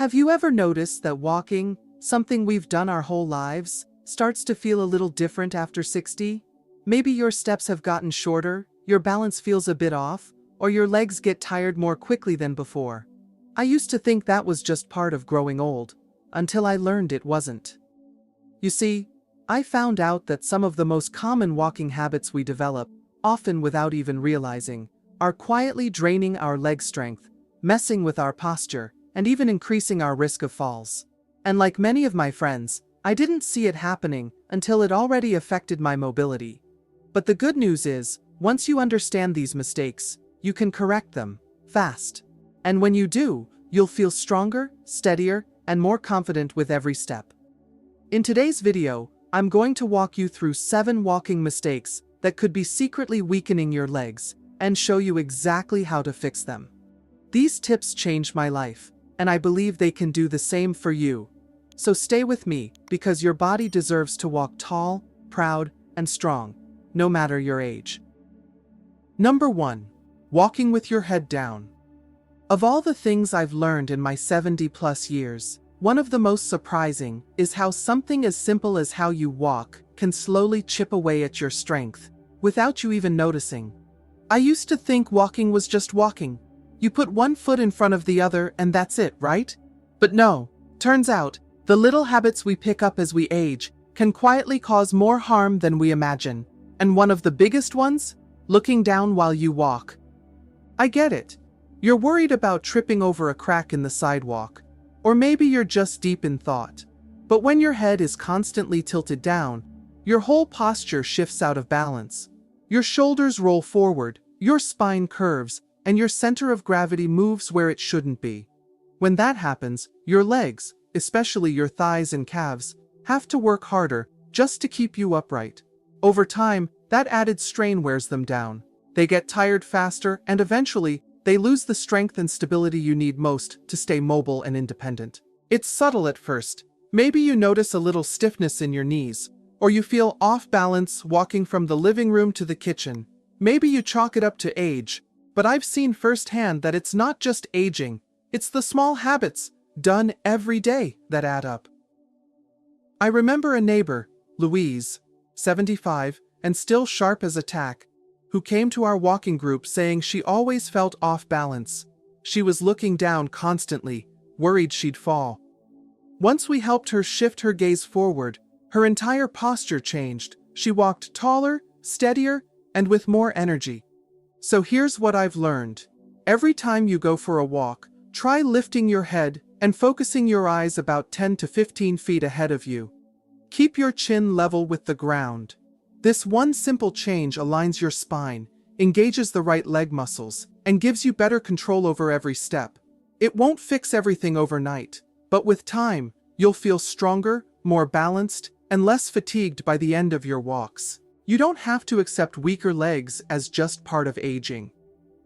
Have you ever noticed that walking, something we've done our whole lives, starts to feel a little different after 60? Maybe your steps have gotten shorter, your balance feels a bit off, or your legs get tired more quickly than before. I used to think that was just part of growing old, until I learned it wasn't. You see, I found out that some of the most common walking habits we develop, often without even realizing, are quietly draining our leg strength, messing with our posture, and even increasing our risk of falls. And like many of my friends, I didn't see it happening until it already affected my mobility. But the good news is, once you understand these mistakes, you can correct them, fast. And when you do, you'll feel stronger, steadier, and more confident with every step. In today's video, I'm going to walk you through 7 walking mistakes that could be secretly weakening your legs, and show you exactly how to fix them. These tips changed my life, and I believe they can do the same for you. So stay with me, because your body deserves to walk tall, proud, and strong, no matter your age. Number 1. Walking with your head down. Of all the things I've learned in my 70+ years, one of the most surprising is how something as simple as how you walk can slowly chip away at your strength, without you even noticing. I used to think walking was just walking. You put one foot in front of the other and that's it, right? But no, turns out, the little habits we pick up as we age can quietly cause more harm than we imagine. And one of the biggest ones? Looking down while you walk. I get it. You're worried about tripping over a crack in the sidewalk. Or maybe you're just deep in thought. But when your head is constantly tilted down, your whole posture shifts out of balance. Your shoulders roll forward, your spine curves, and your center of gravity moves where it shouldn't be. When that happens, your legs, especially your thighs and calves, have to work harder just to keep you upright. Over time, that added strain wears them down. They get tired faster, and eventually, they lose the strength and stability you need most to stay mobile and independent. It's subtle at first. Maybe you notice a little stiffness in your knees, or you feel off balance walking from the living room to the kitchen. Maybe you chalk it up to age, but I've seen firsthand that it's not just aging, it's the small habits, done every day, that add up. I remember a neighbor, Louise, 75, and still sharp as a tack, who came to our walking group saying she always felt off balance. She was looking down constantly, worried she'd fall. Once we helped her shift her gaze forward, her entire posture changed. She walked taller, steadier, and with more energy. So here's what I've learned. Every time you go for a walk, try lifting your head and focusing your eyes about 10 to 15 feet ahead of you. Keep your chin level with the ground. This one simple change aligns your spine, engages the right leg muscles, and gives you better control over every step. It won't fix everything overnight, but with time, you'll feel stronger, more balanced, and less fatigued by the end of your walks. You don't have to accept weaker legs as just part of aging.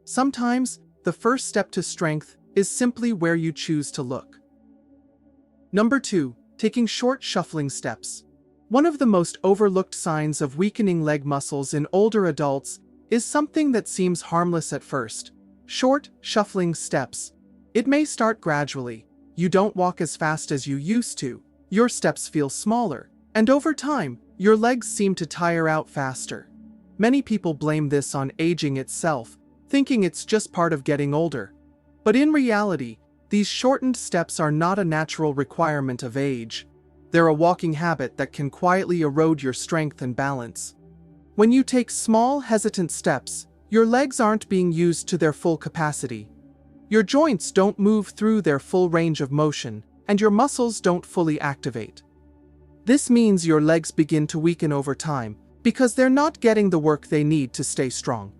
Sometimes, the first step to strength is simply where you choose to look. Number 2. Taking short shuffling steps. One of the most overlooked signs of weakening leg muscles in older adults is something that seems harmless at first. Short, shuffling steps. It may start gradually. You don't walk as fast as you used to. Your steps feel smaller. And over time, your legs seem to tire out faster. Many people blame this on aging itself, thinking it's just part of getting older. But in reality, these shortened steps are not a natural requirement of age. They're a walking habit that can quietly erode your strength and balance. When you take small, hesitant steps, your legs aren't being used to their full capacity. Your joints don't move through their full range of motion, and your muscles don't fully activate. This means your legs begin to weaken over time, because they're not getting the work they need to stay strong.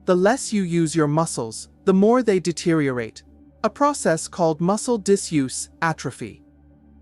The less you use your muscles, the more they deteriorate, a process called muscle disuse, atrophy.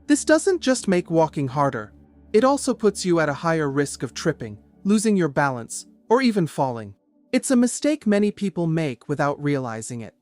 This doesn't just make walking harder, it also puts you at a higher risk of tripping, losing your balance, or even falling. It's a mistake many people make without realizing it.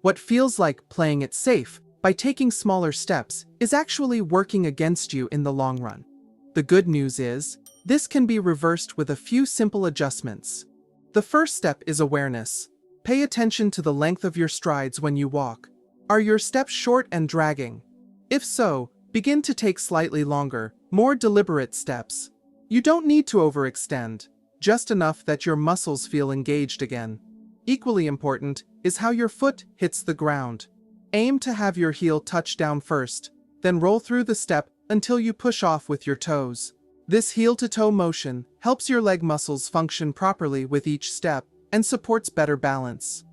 What feels like playing it safe by taking smaller steps is actually working against you in the long run. The good news is, this can be reversed with a few simple adjustments. The first step is awareness. Pay attention to the length of your strides when you walk. Are your steps short and dragging? If so, begin to take slightly longer, more deliberate steps. You don't need to overextend, just enough that your muscles feel engaged again. Equally important is how your foot hits the ground. Aim to have your heel touch down first, then roll through the step until you push off with your toes. This heel-to-toe motion helps your leg muscles function properly with each step and supports better balance.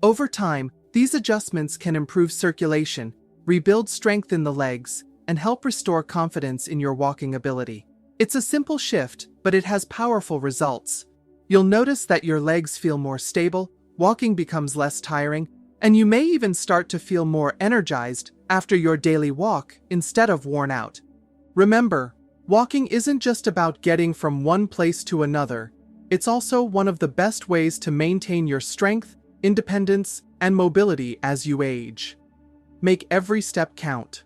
Over time, these adjustments can improve circulation, rebuild strength in the legs, and help restore confidence in your walking ability. It's a simple shift, but it has powerful results. You'll notice that your legs feel more stable, walking becomes less tiring, and you may even start to feel more energized after your daily walk instead of worn out. Remember, walking isn't just about getting from one place to another. It's also one of the best ways to maintain your strength, independence, and mobility as you age. Make every step count.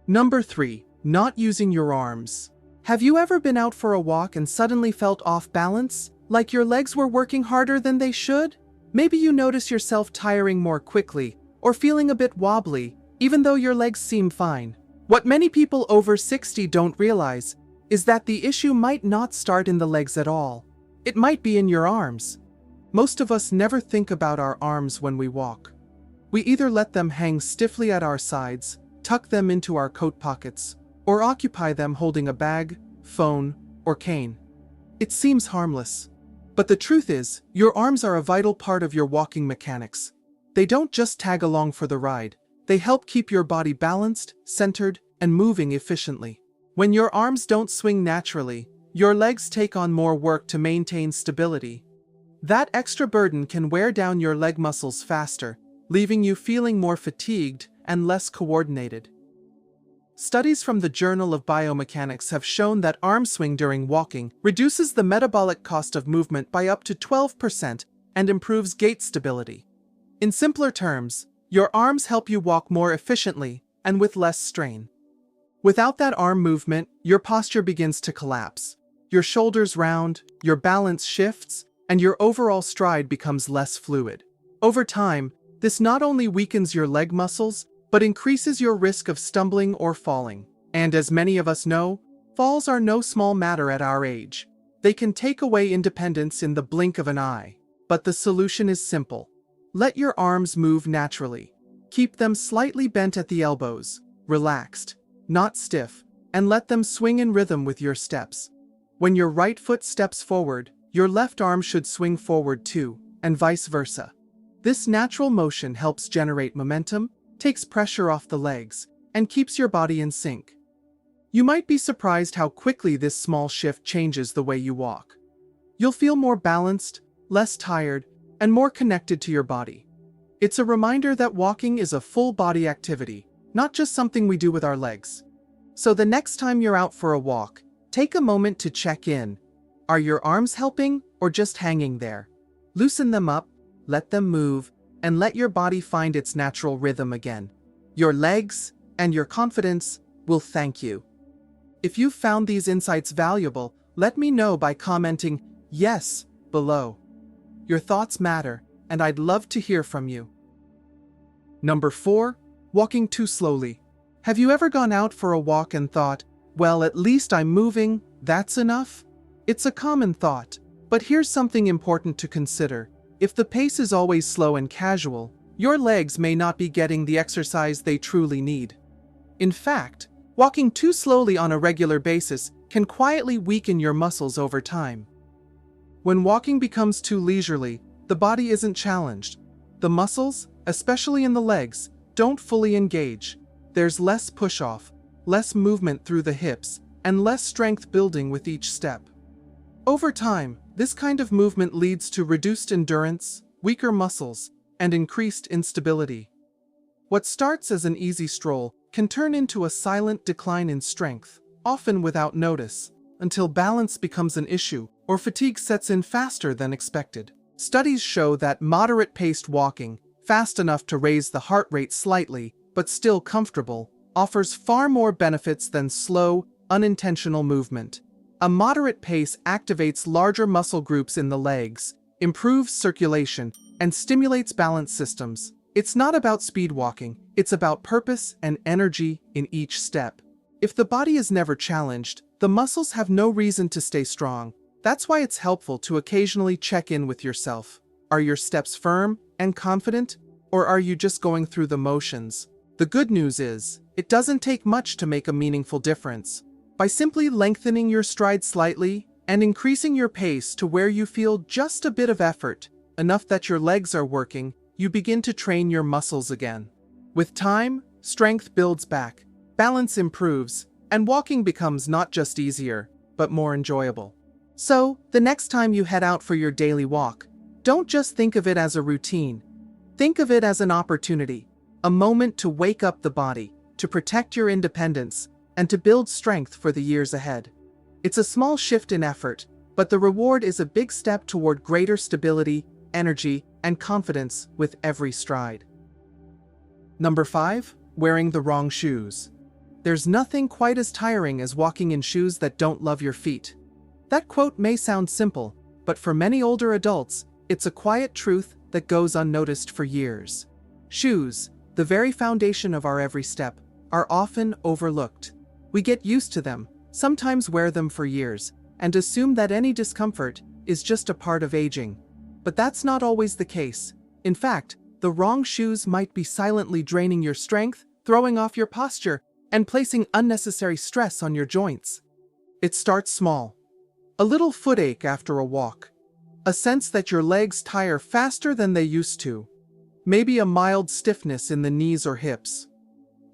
Number 3. Not using your arms. Have you ever been out for a walk and suddenly felt off balance, like your legs were working harder than they should? Maybe you notice yourself tiring more quickly, or feeling a bit wobbly, even though your legs seem fine. What many people over 60 don't realize is that the issue might not start in the legs at all. It might be in your arms. Most of us never think about our arms when we walk. We either let them hang stiffly at our sides, tuck them into our coat pockets, or occupy them holding a bag, phone, or cane. It seems harmless. But the truth is, your arms are a vital part of your walking mechanics. They don't just tag along for the ride. They help keep your body balanced, centered, and moving efficiently. When your arms don't swing naturally, your legs take on more work to maintain stability. That extra burden can wear down your leg muscles faster, leaving you feeling more fatigued and less coordinated. Studies from the Journal of Biomechanics have shown that arm swing during walking reduces the metabolic cost of movement by up to 12% and improves gait stability. In simpler terms, your arms help you walk more efficiently and with less strain. Without that arm movement, your posture begins to collapse. Your shoulders round, your balance shifts, and your overall stride becomes less fluid. Over time, this not only weakens your leg muscles, but increases your risk of stumbling or falling. And as many of us know, falls are no small matter at our age. They can take away independence in the blink of an eye. But the solution is simple. Let your arms move naturally. Keep them slightly bent at the elbows, relaxed, not stiff, and let them swing in rhythm with your steps. When your right foot steps forward, your left arm should swing forward too, and vice versa. This natural motion helps generate momentum, takes pressure off the legs, and keeps your body in sync. You might be surprised how quickly this small shift changes the way you walk. You'll feel more balanced, less tired, and more connected to your body. It's a reminder that walking is a full-body activity, not just something we do with our legs. So the next time you're out for a walk, take a moment to check in. Are your arms helping or just hanging there? Loosen them up, let them move, and let your body find its natural rhythm again. Your legs and your confidence will thank you. If you've found these insights valuable, let me know by commenting "yes" below. Your thoughts matter, and I'd love to hear from you. Number 4. Walking too slowly. Have you ever gone out for a walk and thought, well, at least I'm moving, that's enough? It's a common thought, but here's something important to consider. If the pace is always slow and casual, your legs may not be getting the exercise they truly need. In fact, walking too slowly on a regular basis can quietly weaken your muscles over time. When walking becomes too leisurely, the body isn't challenged. The muscles, especially in the legs, don't fully engage. There's less push-off, less movement through the hips, and less strength building with each step. Over time, this kind of movement leads to reduced endurance, weaker muscles, and increased instability. What starts as an easy stroll can turn into a silent decline in strength, often without notice, until balance becomes an issue or fatigue sets in faster than expected. Studies show that moderate-paced walking, fast enough to raise the heart rate slightly, but still comfortable, offers far more benefits than slow, unintentional movement. A moderate pace activates larger muscle groups in the legs, improves circulation, and stimulates balance systems, It's not about speed walking, it's about purpose and energy in each step. If the body is never challenged, the muscles have no reason to stay strong. That's why it's helpful to occasionally check in with yourself. Are your steps firm and confident, or are you just going through the motions? The good news is, it doesn't take much to make a meaningful difference. By simply lengthening your stride slightly and increasing your pace to where you feel just a bit of effort, enough that your legs are working, you begin to train your muscles again. With time, strength builds back, balance improves, and walking becomes not just easier, but more enjoyable. So, the next time you head out for your daily walk, don't just think of it as a routine. Think of it as an opportunity, a moment to wake up the body, to protect your independence, and to build strength for the years ahead. It's a small shift in effort, but the reward is a big step toward greater stability, energy, and confidence with every stride. Number 5. Wearing the wrong shoes. There's nothing quite as tiring as walking in shoes that don't love your feet. That quote may sound simple, but for many older adults, it's a quiet truth that goes unnoticed for years. Shoes, the very foundation of our every step, are often overlooked. We get used to them, sometimes wear them for years, and assume that any discomfort is just a part of aging. But that's not always the case. In fact, the wrong shoes might be silently draining your strength, throwing off your posture, and placing unnecessary stress on your joints. It starts small. A little footache after a walk. A sense that your legs tire faster than they used to. Maybe a mild stiffness in the knees or hips.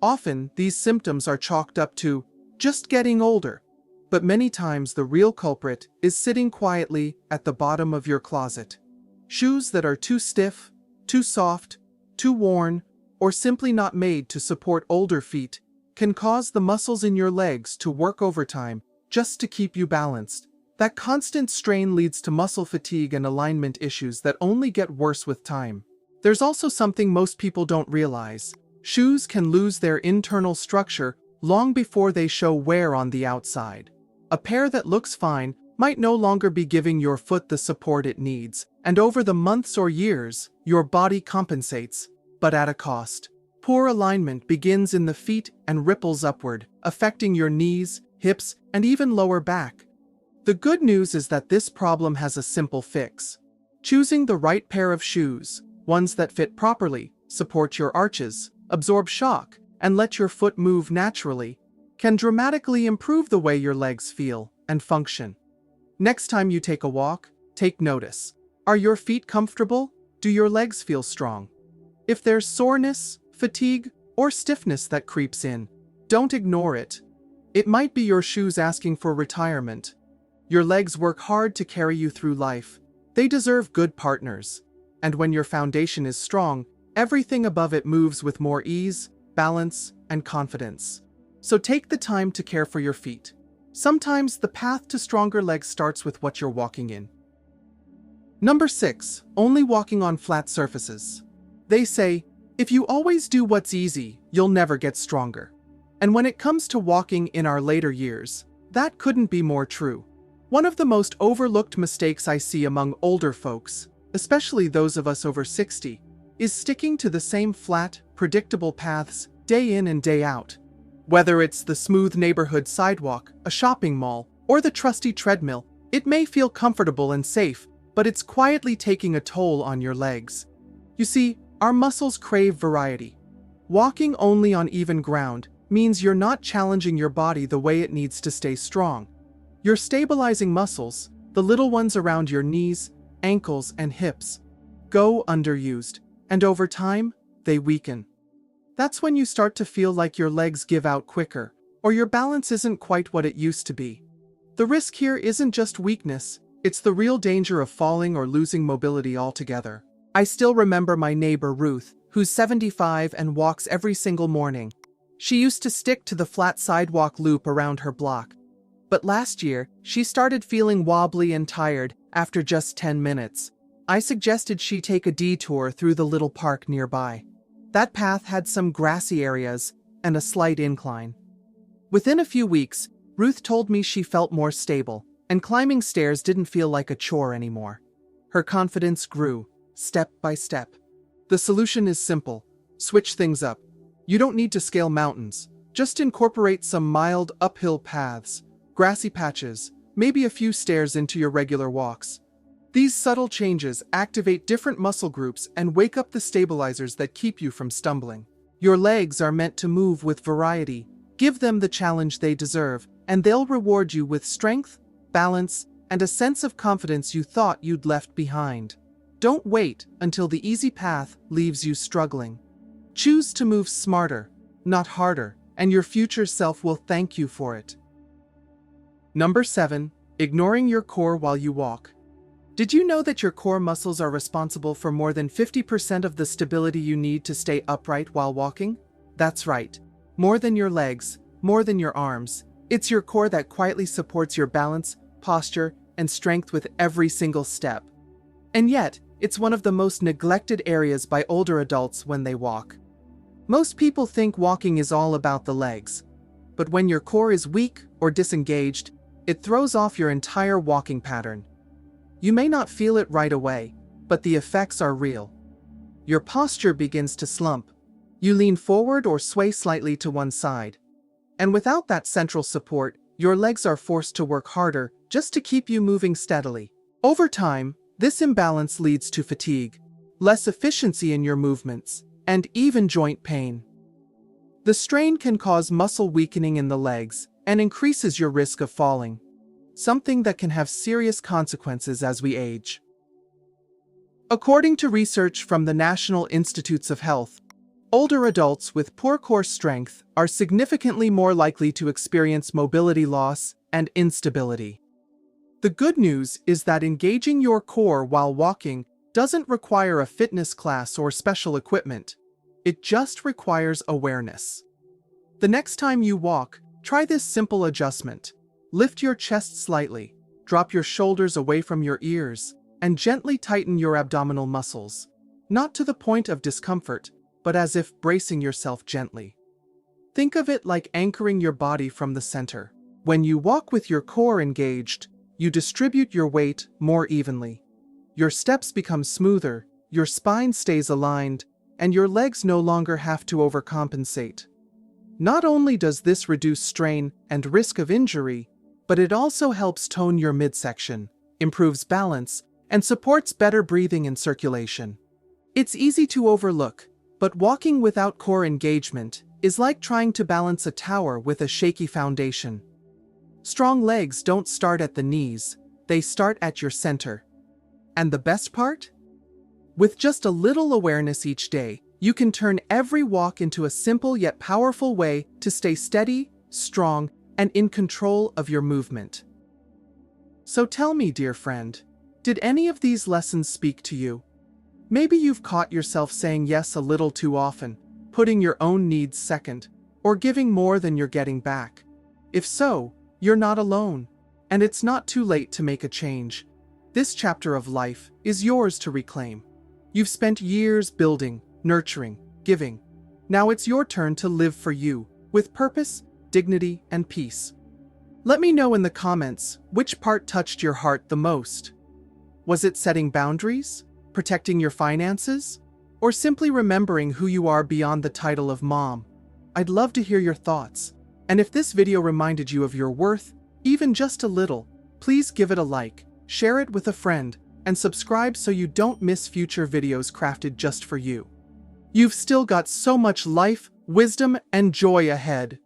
Often, these symptoms are chalked up to just getting older. But many times the real culprit is sitting quietly at the bottom of your closet. Shoes that are too stiff, too soft, too worn, or simply not made to support older feet can cause the muscles in your legs to work overtime just to keep you balanced. That constant strain leads to muscle fatigue and alignment issues that only get worse with time. There's also something most people don't realize. Shoes can lose their internal structure long before they show wear on the outside. A pair that looks fine might no longer be giving your foot the support it needs, and over the months or years, your body compensates, but at a cost. Poor alignment begins in the feet and ripples upward, affecting your knees, hips, and even lower back. The good news is that this problem has a simple fix. Choosing the right pair of shoes, ones that fit properly, support your arches, absorb shock, and let your foot move naturally, can dramatically improve the way your legs feel and function. Next time you take a walk, take notice. Are your feet comfortable? Do your legs feel strong? If there's soreness, fatigue, or stiffness that creeps in, don't ignore it. It might be your shoes asking for retirement. Your legs work hard to carry you through life. They deserve good partners. And when your foundation is strong, everything above it moves with more ease, balance, and confidence. So take the time to care for your feet. Sometimes the path to stronger legs starts with what you're walking in. Number 6. Only walking on flat surfaces. They say, if you always do what's easy, you'll never get stronger. And when it comes to walking in our later years, that couldn't be more true. One of the most overlooked mistakes I see among older folks, especially those of us over 60, is sticking to the same flat, predictable paths day in and day out. Whether it's the smooth neighborhood sidewalk, a shopping mall, or the trusty treadmill, it may feel comfortable and safe, but it's quietly taking a toll on your legs. You see, our muscles crave variety. Walking only on even ground means you're not challenging your body the way it needs to stay strong. Your stabilizing muscles, the little ones around your knees, ankles, and hips, go underused, and over time, they weaken. That's when you start to feel like your legs give out quicker, or your balance isn't quite what it used to be. The risk here isn't just weakness, it's the real danger of falling or losing mobility altogether. I still remember my neighbor Ruth, who's 75 and walks every single morning. She used to stick to the flat sidewalk loop around her block. But last year, she started feeling wobbly and tired after just 10 minutes. I suggested she take a detour through the little park nearby. That path had some grassy areas and a slight incline. Within a few weeks, Ruth told me she felt more stable, and climbing stairs didn't feel like a chore anymore. Her confidence grew, step by step. The solution is simple. Switch things up. You don't need to scale mountains. Just incorporate some mild uphill paths, grassy patches, maybe a few stairs into your regular walks. These subtle changes activate different muscle groups and wake up the stabilizers that keep you from stumbling. Your legs are meant to move with variety. Give them the challenge they deserve, and they'll reward you with strength, balance, and a sense of confidence you thought you'd left behind. Don't wait until the easy path leaves you struggling. Choose to move smarter, not harder, and your future self will thank you for it. Number 7. Ignoring your core while you walk. Did you know that your core muscles are responsible for more than 50% of the stability you need to stay upright while walking? That's right. More than your legs, more than your arms. It's your core that quietly supports your balance, posture, and strength with every single step. And yet, it's one of the most neglected areas by older adults when they walk. Most people think walking is all about the legs. But when your core is weak or disengaged, it throws off your entire walking pattern. You may not feel it right away, but the effects are real. Your posture begins to slump. You lean forward or sway slightly to one side. And without that central support, your legs are forced to work harder just to keep you moving steadily. Over time, this imbalance leads to fatigue, less efficiency in your movements, and even joint pain. The strain can cause muscle weakening in the legs and increases your risk of falling, something that can have serious consequences as we age. According to research from the National Institutes of Health, older adults with poor core strength are significantly more likely to experience mobility loss and instability. The good news is that engaging your core while walking doesn't require a fitness class or special equipment. It just requires awareness. The next time you walk, try this simple adjustment. Lift your chest slightly, drop your shoulders away from your ears, and gently tighten your abdominal muscles. Not to the point of discomfort, but as if bracing yourself gently. Think of it like anchoring your body from the center. When you walk with your core engaged, you distribute your weight more evenly. Your steps become smoother, your spine stays aligned, and your legs no longer have to overcompensate. Not only does this reduce strain and risk of injury, but it also helps tone your midsection, improves balance, and supports better breathing and circulation. It's easy to overlook, but walking without core engagement is like trying to balance a tower with a shaky foundation. Strong legs don't start at the knees, they start at your center. And the best part? With just a little awareness each day, you can turn every walk into a simple yet powerful way to stay steady, strong, and in control of your movement. So tell me, dear friend, did any of these lessons speak to you? Maybe you've caught yourself saying yes a little too often, putting your own needs second, or giving more than you're getting back. If so, you're not alone, and it's not too late to make a change. This chapter of life is yours to reclaim. You've spent years building, nurturing, giving. Now it's your turn to live for you, with purpose, dignity, and peace. Let me know in the comments which part touched your heart the most. Was it setting boundaries, protecting your finances, or simply remembering who you are beyond the title of mom? I'd love to hear your thoughts. And if this video reminded you of your worth, even just a little, please give it a like, share it with a friend, and subscribe so you don't miss future videos crafted just for you. You've still got so much life, wisdom, and joy ahead.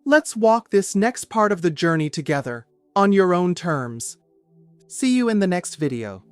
Let's walk this next part of the journey together, on your own terms. See you in the next video.